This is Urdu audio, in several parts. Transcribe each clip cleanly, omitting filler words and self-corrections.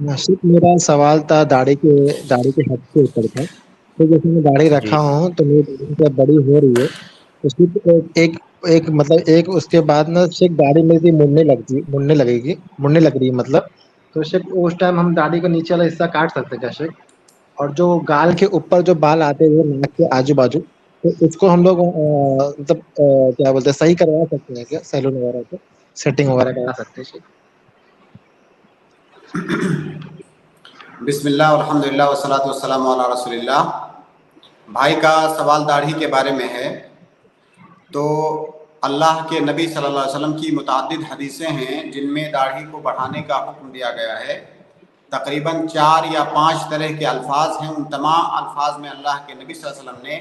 ناشد میرا سوال تھا داڑھی کے حد کے اوپر تھا. تو جیسے میں داڑھی جی رکھا ہوں تو میری داڑھی جب بڑی ہو رہی ہے تو صرف ایک اس کے بعد نا صرف داڑھی میری مڑنے لگ رہی ہے مطلب. تو صرف اس ٹائم ہم داڑھی کا نیچے والا حصہ کاٹ سکتے ہیں کیا شیخ؟ اور جو گال کے اوپر جو بال آتے ہیں ناک کے آجو بازو تو اس کو ہم لوگ مطلب کیا بولتے ہیں صحیح کروا سکتے ہیں کیا سیلون وغیرہ سے سیٹنگ وغیرہ کرا سکتے ہیں شیخ؟ بسم اللہ الحمد للہ والصلاۃ والسلام علی رسول اللہ. بھائی کا سوال داڑھی کے بارے میں ہے. تو اللہ کے نبی صلی اللہ علیہ وسلم کی متعدد حدیثیں ہیں جن میں داڑھی کو بڑھانے کا حکم دیا گیا ہے. تقریباً 4 یا 5 طرح کے الفاظ ہیں. ان تمام الفاظ میں اللہ کے نبی صلی اللہ علیہ وسلم نے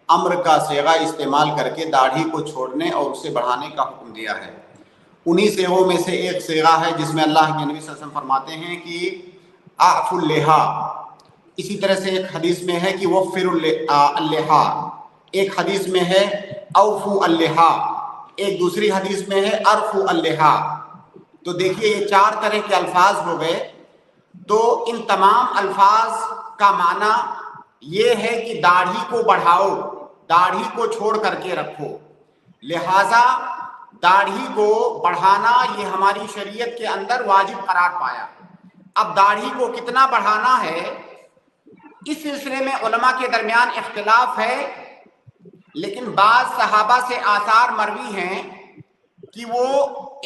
امر کا صیغہ استعمال کر کے داڑھی کو چھوڑنے اور اسے بڑھانے کا حکم دیا ہے. انہی صیغوں میں سے ایک صیغہ ہے جس میں اللہ کے نبی صلی اللہ علیہ وسلم فرماتے ہیں کہ اعف اللحا. اسی طرح سے ایک حدیث میں ہے کہ وفر اللحا. ایک حدیث میں ہے اوفو اللحا. ایک دوسری حدیث میں ہے ارفو اللحا. تو دیکھیے یہ 4 طرح کے الفاظ ہو گئے. تو ان تمام الفاظ کا معنی یہ ہے کہ داڑھی کو بڑھاؤ, داڑھی کو چھوڑ کر کے رکھو. لہذا داڑھی کو بڑھانا یہ ہماری شریعت کے اندر واجب قرار پایا. اب داڑھی کو کتنا بڑھانا ہے اس سلسلے میں علماء کے درمیان اختلاف ہے. لیکن بعض صحابہ سے آثار مروی ہیں کہ وہ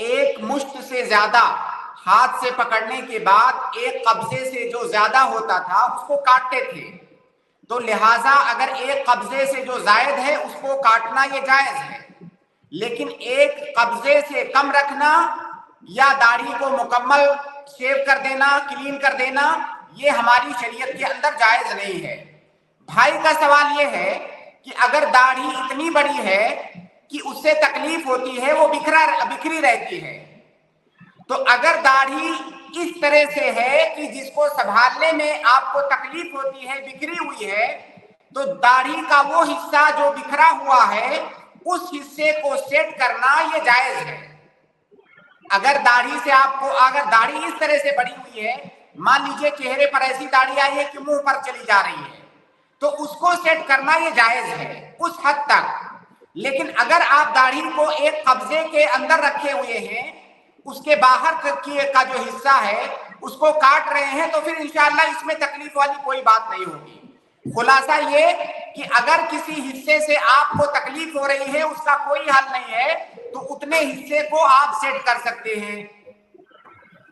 ایک مشت سے زیادہ ہاتھ سے پکڑنے کے بعد ایک قبضے سے جو زیادہ ہوتا تھا اس کو کاٹتے تھے. تو لہٰذا اگر ایک قبضے سے جو زائد ہے اس کو کاٹنا یہ جائز ہے. لیکن ایک قبضے سے کم رکھنا یا داڑھی کو مکمل شیو کر دینا, کلین کر دینا, یہ ہماری شریعت کے اندر جائز نہیں ہے. بھائی کا سوال یہ ہے کہ اگر داڑھی اتنی بڑی ہے کہ اس سے تکلیف ہوتی ہے, وہ بکھری رہتی ہے, تو اگر داڑھی اس طرح سے ہے کہ جس کو سنبھالنے میں آپ کو تکلیف ہوتی ہے, بکھری ہوئی ہے, تو داڑھی کا وہ حصہ جو بکھرا ہوا ہے اس حصے کو سیٹ کرنا یہ جائز ہے. اگر داڑھی اس طرح سے بڑی ہوئی ہے, مان لیجئے چہرے پر ایسی داڑھی آئی ہے کہ منہ پر چلی جا رہی ہے, تو اس کو سیٹ کرنا یہ جائز ہے اس حد تک. لیکن اگر آپ داڑھی کو ایک قبضے کے اندر رکھے ہوئے ہیں, اس کے باہر کا جو حصہ ہے اس کو کاٹ رہے ہیں, تو پھر انشاءاللہ اس میں تکلیف والی کوئی بات نہیں ہوگی. خلاصہ یہ کہ اگر کسی حصے سے آپ کو تکلیف ہو رہی ہے, اس کا کوئی حل نہیں ہے, تو اتنے حصے کو آپ سیٹ کر سکتے ہیں.